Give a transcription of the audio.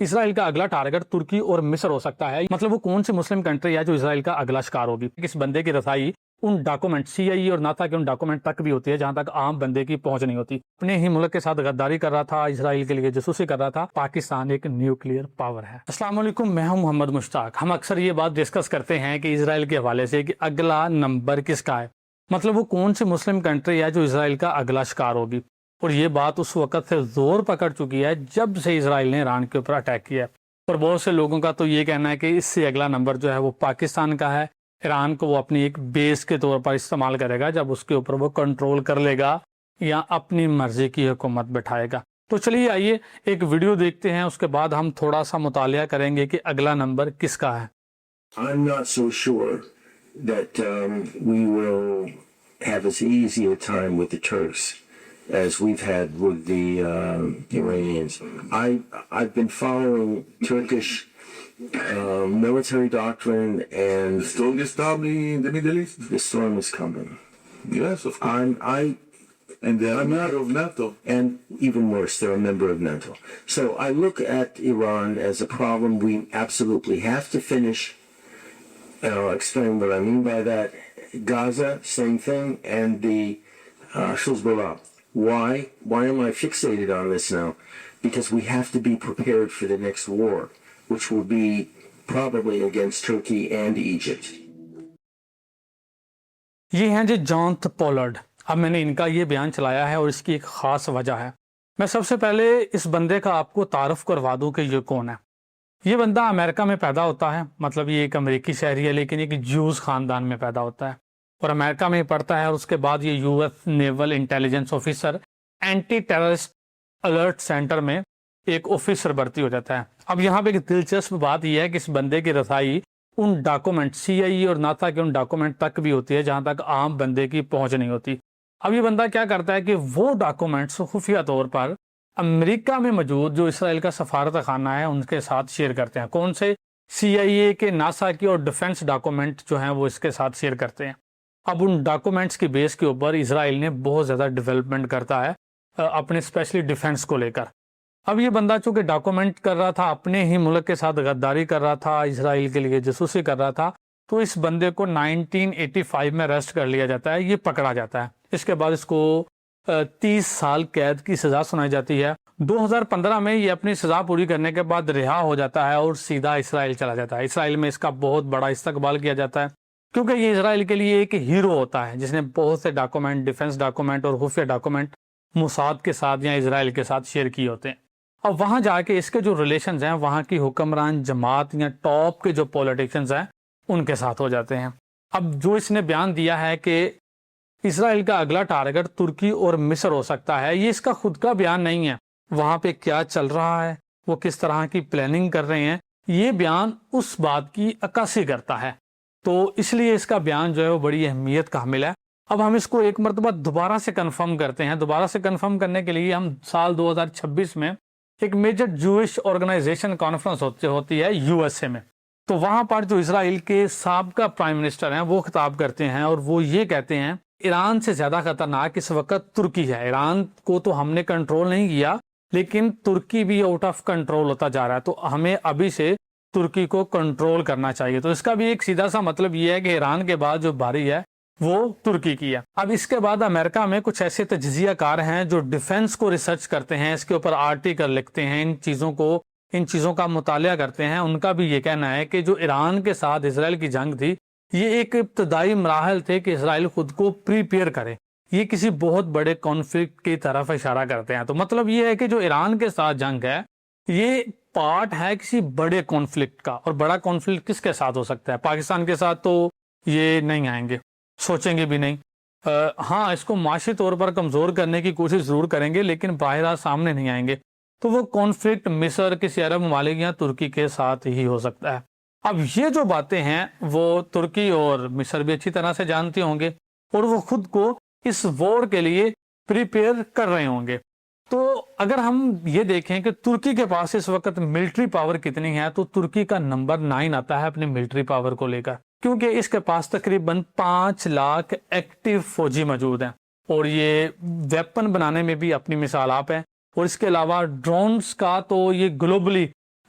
اسرائیل کا اگلا ٹارگٹ ترکی اور مصر ہو سکتا ہے. مطلب وہ کون سی مسلم کنٹری ہے جو اسرائیل کا اگلا شکار ہوگی. اس بندے کی رسائی ان ڈاکومنٹ CIA اور ناتا کے ان ڈاکومنٹ تک بھی ہوتی ہے جہاں تک عام بندے کی پہنچ نہیں ہوتی. اپنے ہی ملک کے ساتھ غداری کر رہا تھا, اسرائیل کے لیے جاسوسی کر رہا تھا. پاکستان ایک نیوکلیئر پاور ہے. السلام علیکم, میں ہوں محمد مشتاق. ہم اکثر یہ بات ڈسکس کرتے ہیں کہ اسرائیل کے حوالے سے کہ اگلا نمبر کس کا ہے, مطلب وہ کون سی مسلم کنٹری ہے جو اسرائیل کا اگلا شکار ہوگی. اور یہ بات اس وقت سے زور پکڑ چکی ہے جب سے اسرائیل نے ایران کے اوپر اٹیک کیا ہے. اور بہت سے لوگوں کا تو یہ کہنا ہے کہ اس سے اگلا نمبر جو ہے وہ پاکستان کا ہے. ایران کو وہ اپنی ایک بیس کے طور پر استعمال کرے گا جب اس کے اوپر وہ کنٹرول کر لے گا یا اپنی مرضی کی حکومت بٹھائے گا. تو چلیے آئیے ایک ویڈیو دیکھتے ہیں, اس کے بعد ہم تھوڑا سا مطالعہ کریں گے کہ اگلا نمبر کس کا ہے. I'm not so sure that we will have as easy a time with the Turks as we've had with the Iranians. I've been following Turkish military doctrine, and The strongest army in the Middle East? the storm is coming. Yes, of course. And they're a member of NATO. And even worse, they're a member of NATO. So I look at Iran as a problem we absolutely have to finish. And I'll explain what I mean by that. Gaza, same thing, and the Hezbollah. Why am I fixated on this now? Because we have to be prepared for the next war, which will be probably against Turkey and Egypt. یہ ہیں جی جان Pollard. اب میں نے ان کا یہ بیان چلایا ہے اور اس کی ایک خاص وجہ ہے. میں سب سے پہلے اس بندے کا آپ کو تعارف کروا دوں کہ یہ کون ہے. یہ بندہ امریکہ میں پیدا ہوتا ہے, مطلب یہ ایک امریکی شہری ہے لیکن ایک جوز خاندان میں پیدا ہوتا ہے اور امریکہ میں پڑھتا ہے. اور اس کے بعد یہ US naval intelligence officer anti terrorist alert centre میں ایک آفیسر بھرتی ہو جاتا ہے. اب یہاں پہ ایک دلچسپ بات یہ ہے کہ اس بندے کی رسائی ان ڈاکومنٹ CIA اور ناتا کے ان ڈاکومنٹ تک بھی ہوتی ہے جہاں تک عام بندے کی پہنچ نہیں ہوتی. اب یہ بندہ کیا کرتا ہے کہ وہ ڈاکومنٹس خفیہ طور پر امریکہ میں موجود جو اسرائیل کا سفارت خانہ ہے ان کے ساتھ شیئر کرتے ہیں. کون سے؟ CIA کے, ناسا کی اور ڈیفنس ڈاکومنٹ جو ہیں وہ اس کے ساتھ شیئر کرتے ہیں. اب ان ڈاکومنٹس کی بیس کے اوپر اسرائیل نے بہت زیادہ ڈیولپمنٹ کرتا ہے اپنے اسپیشلی ڈیفنس کو لے کر. اب یہ بندہ چونکہ ڈاکومنٹ کر رہا تھا, اپنے ہی ملک کے ساتھ غداری کر رہا تھا, اسرائیل کے لیے جاسوسی کر رہا تھا, تو اس بندے کو 1985 میں اریسٹ کر لیا جاتا ہے. یہ پکڑا جاتا ہے. اس کے بعد اس کو 30 سال قید کی سزا سنائی جاتی ہے. 2015 میں یہ اپنی سزا پوری کرنے کے بعد رہا ہو جاتا ہے اور سیدھا اسرائیل چلا جاتا ہے. اسرائیل میں اس کا بہت بڑا استقبال کیا جاتا ہے کیونکہ یہ اسرائیل کے لیے ایک ہیرو ہوتا ہے جس نے بہت سے ڈاکومنٹ, ڈیفنس ڈاکومنٹ اور خفیہ ڈاکومنٹ موساد کے ساتھ یا اسرائیل کے ساتھ شیئر کیے ہوتے ہیں. اب وہاں جا کے اس کے جو ریلیشنز ہیں وہاں کی حکمران جماعت یا ٹاپ کے جو پولیٹیشنز ہیں ان کے ساتھ ہو جاتے ہیں. اب جو اس نے بیان دیا ہے کہ اسرائیل کا اگلا ٹارگٹ ترکی اور مصر ہو سکتا ہے, یہ اس کا خود کا بیان نہیں ہے. وہاں پہ کیا چل رہا ہے, وہ کس طرح کی پلاننگ کر رہے ہیں, یہ بیان اس بات کی عکاسی کرتا ہے. تو اس لیے اس کا بیان جو ہے وہ بڑی اہمیت کا حامل ہے. اب ہم اس کو ایک مرتبہ دوبارہ سے کنفرم کرتے ہیں. دوبارہ سے کنفرم کرنے کے لیے ہم سال 2026 میں ایک میجر جوئش آرگنائزیشن کانفرنس ہوتی ہے USA میں. تو وہاں پر جو اسرائیل کے سابقہ پرائم منسٹر ہیں وہ خطاب کرتے ہیں اور وہ یہ کہتے ہیں ایران سے زیادہ خطرناک اس وقت ترکی ہے. ایران کو تو ہم نے کنٹرول نہیں کیا لیکن ترکی بھی آؤٹ آف کنٹرول ہوتا جا رہا ہے, تو ہمیں ابھی سے ترکی کو کنٹرول کرنا چاہیے. تو اس کا بھی ایک سیدھا سا مطلب یہ ہے کہ ایران کے بعد جو باری ہے وہ ترکی کی ہے. اب اس کے بعد امریکہ میں کچھ ایسے تجزیہ کار ہیں جو ڈیفنس کو ریسرچ کرتے ہیں, اس کے اوپر آرٹیکل لکھتے ہیں, ان چیزوں کا مطالعہ کرتے ہیں. ان کا بھی یہ کہنا ہے کہ جو ایران کے ساتھ اسرائیل کی جنگ تھی یہ ایک ابتدائی مراحل تھے کہ اسرائیل خود کو پریپیئر کرے, یہ کسی بہت بڑے کانفلکٹ کی طرف اشارہ کرتے ہیں. تو مطلب یہ ہے کہ جو ایران کے ساتھ جنگ ہے یہ پارٹ ہے کسی بڑے کانفلکٹ کا. اور بڑا کانفلکٹ کس کے ساتھ ہو سکتا ہے؟ پاکستان کے ساتھ تو یہ نہیں آئیں گے, سوچیں گے بھی نہیں. ہاں اس کو معاشی طور پر کمزور کرنے کی کوشش ضرور کریں گے لیکن براہ راست سامنے نہیں آئیں گے. تو وہ کانفلکٹ مصر, کسی عرب ممالک یا ترکی کے ساتھ ہی ہو سکتا ہے. اب یہ جو باتیں ہیں وہ ترکی اور مصر بھی اچھی طرح سے جانتے ہوں گے اور وہ خود کو اس وار کے لیے پریپیئر کر رہے ہوں گے. تو اگر ہم یہ دیکھیں کہ ترکی کے پاس اس وقت ملٹری پاور کتنی ہے تو ترکی کا نمبر 9 آتا ہے اپنی ملٹری پاور کو لے کر, کیونکہ اس کے پاس تقریباً 5 لاکھ ایکٹیو فوجی موجود ہیں اور یہ ویپن بنانے میں بھی اپنی مثال آپ ہے. اور اس کے علاوہ ڈرونز کا تو یہ گلوبلی